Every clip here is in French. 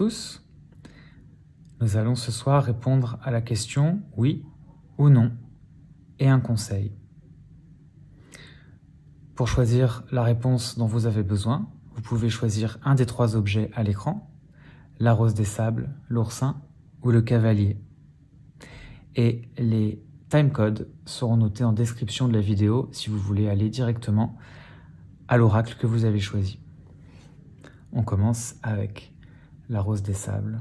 tous. Nous allons ce soir répondre à la question oui ou non et un conseil. Pour choisir la réponse dont vous avez besoin, vous pouvez choisir un des 3 objets à l'écran, la rose des sables, l'oursin ou le cavalier. Et les timecodes seront notés en description de la vidéo si vous voulez aller directement à l'oracle que vous avez choisi. On commence avec la rose des sables.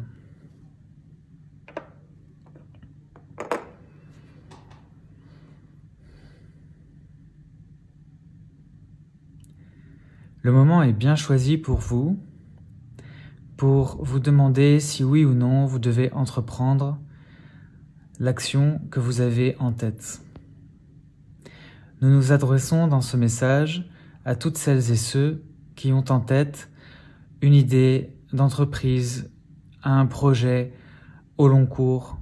Le moment est bien choisi pour vous demander si oui ou non vous devez entreprendre l'action que vous avez en tête. Nous nous adressons dans ce message à toutes celles et ceux qui ont en tête une idée d'entreprise, un projet au long cours,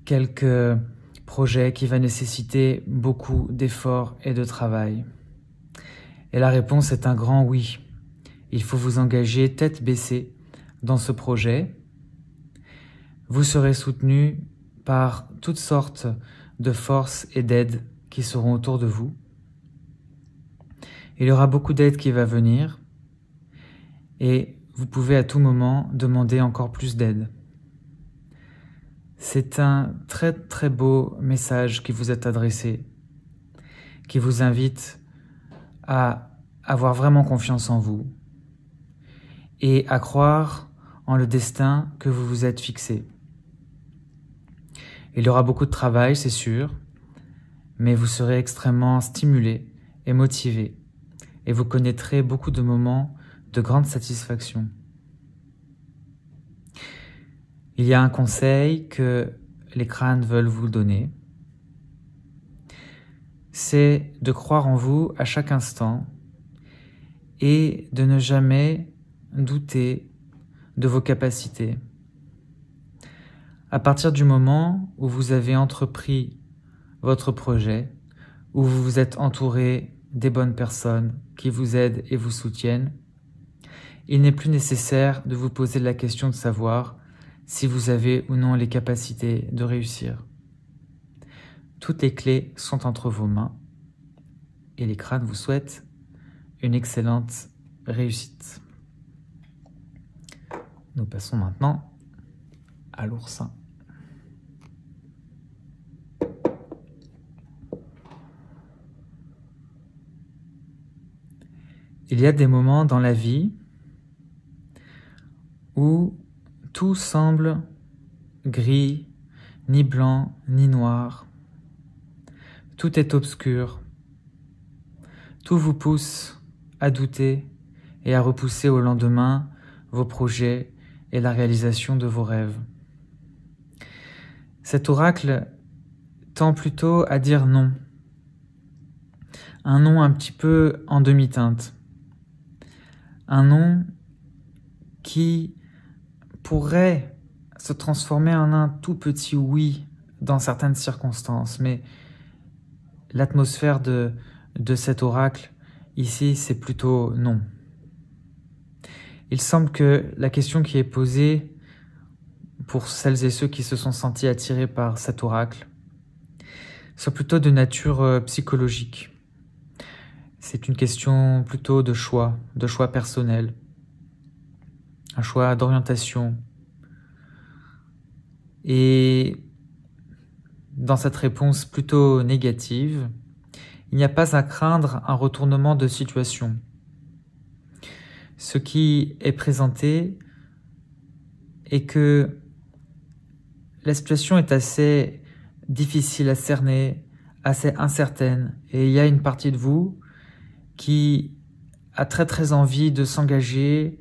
quelque projet qui va nécessiter beaucoup d'efforts et de travail. Et la réponse est un grand oui. Il faut vous engager tête baissée dans ce projet. Vous serez soutenu par toutes sortes de forces et d'aides qui seront autour de vous. Il y aura beaucoup d'aide qui va venir et vous pouvez à tout moment demander encore plus d'aide. C'est un très très beau message qui vous est adressé, qui vous invite à avoir vraiment confiance en vous et à croire en le destin que vous vous êtes fixé. Il y aura beaucoup de travail, c'est sûr, mais vous serez extrêmement stimulé et motivé et vous connaîtrez beaucoup de moments de grande satisfaction. Il y a un conseil que les crânes veulent vous donner, c'est de croire en vous à chaque instant et de ne jamais douter de vos capacités. À partir du moment où vous avez entrepris votre projet, où vous vous êtes entouré des bonnes personnes qui vous aident et vous soutiennent, il n'est plus nécessaire de vous poser la question de savoir si vous avez ou non les capacités de réussir. Toutes les clés sont entre vos mains et les crânes vous souhaitent une excellente réussite. Nous passons maintenant à l'oursin. Il y a des moments dans la vie où tout semble gris, ni blanc, ni noir. Tout est obscur. Tout vous pousse à douter et à repousser au lendemain vos projets et la réalisation de vos rêves. Cet oracle tend plutôt à dire non. Un non un petit peu en demi-teinte. Un non qui pourrait se transformer en un tout petit oui dans certaines circonstances, mais l'atmosphère de cet oracle ici, c'est plutôt non. Il semble que la question qui est posée pour celles et ceux qui se sont sentis attirés par cet oracle soit plutôt de nature psychologique. C'est une question plutôt de choix personnel, un choix d'orientation. Et dans cette réponse plutôt négative, il n'y a pas à craindre un retournement de situation. Ce qui est présenté est que la situation est assez difficile à cerner, assez incertaine, et il y a une partie de vous qui a très très envie de s'engager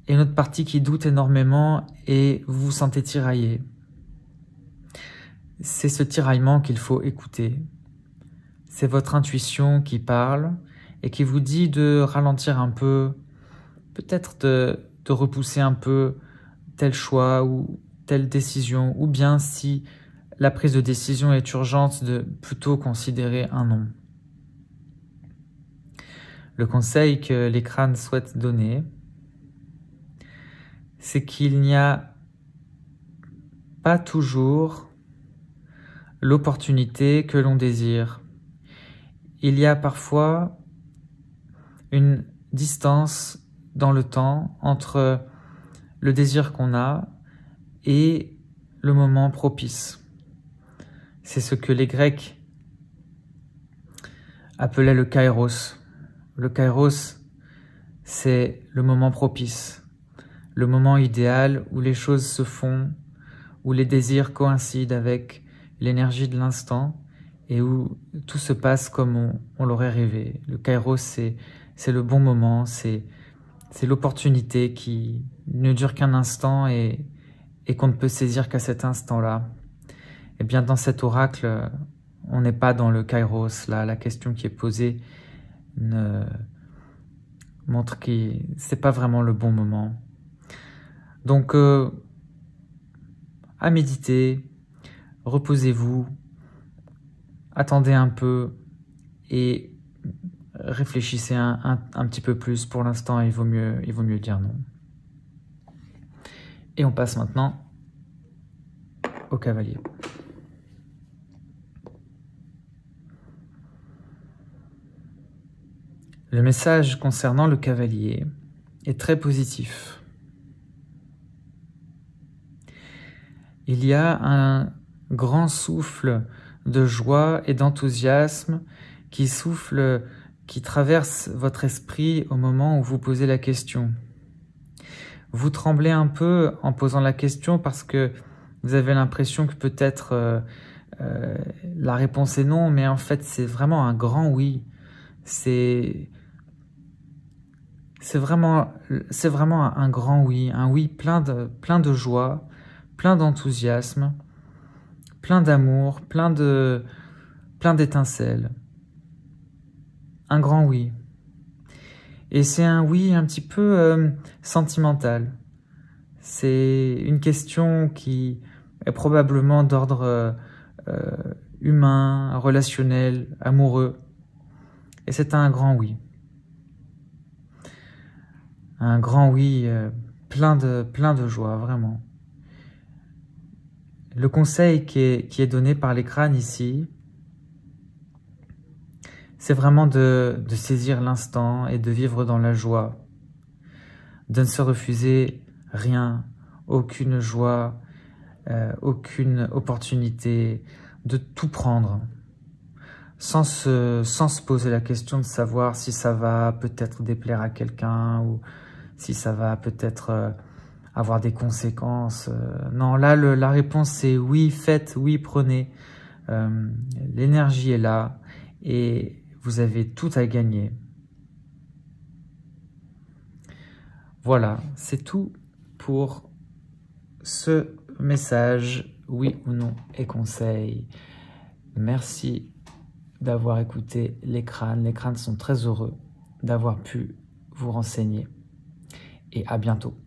et une autre partie qui doute énormément et vous vous sentez tiraillé. C'est ce tiraillement qu'il faut écouter. C'est votre intuition qui parle et qui vous dit de ralentir un peu, peut-être de repousser un peu tel choix ou telle décision, ou bien si la prise de décision est urgente, de plutôt considérer un non. Le conseil que les crânes souhaitent donner, c'est qu'il n'y a pas toujours l'opportunité que l'on désire. Il y a parfois une distance dans le temps entre le désir qu'on a et le moment propice. C'est ce que les Grecs appelaient le kairos. Le kairos, c'est le moment propice, le moment idéal où les choses se font, où les désirs coïncident avec l'énergie de l'instant et où tout se passe comme on l'aurait rêvé. Le kairos, c'est le bon moment, c'est l'opportunité qui ne dure qu'un instant et qu'on ne peut saisir qu'à cet instant-là. Eh bien, dans cet oracle, on n'est pas dans le kairos. Là, la question qui est posée montre que c'est pas vraiment le bon moment. Donc, à méditer, reposez-vous, attendez un peu et réfléchissez un petit peu plus. Pour l'instant, il vaut mieux dire non. Et on passe maintenant au cavalier. Le message concernant le cavalier est très positif. Il y a un grand souffle de joie et d'enthousiasme qui traverse votre esprit au moment où vous posez la question. Vous tremblez un peu en posant la question parce que vous avez l'impression que peut-être la réponse est non, mais en fait c'est vraiment un grand oui. C'est vraiment un grand oui, un oui plein de joie, plein d'enthousiasme, plein d'amour, plein d'étincelles. Un grand oui. Et c'est un oui un petit peu sentimental. C'est une question qui est probablement d'ordre humain, relationnel, amoureux. Et c'est un grand oui. Un grand oui plein de joie, vraiment. Le conseil qui est donné par les crânes ici, c'est vraiment de saisir l'instant et de vivre dans la joie, de ne se refuser rien, aucune joie, aucune opportunité, de tout prendre, sans se poser la question de savoir si ça va peut-être déplaire à quelqu'un ou si ça va peut-être avoir des conséquences. Non, là, la réponse c'est oui, faites, oui, prenez. L'énergie est là et vous avez tout à gagner. Voilà, c'est tout pour ce message, oui ou non, et conseil. Merci d'avoir écouté les crânes. Les crânes sont très heureux d'avoir pu vous renseigner. Et à bientôt.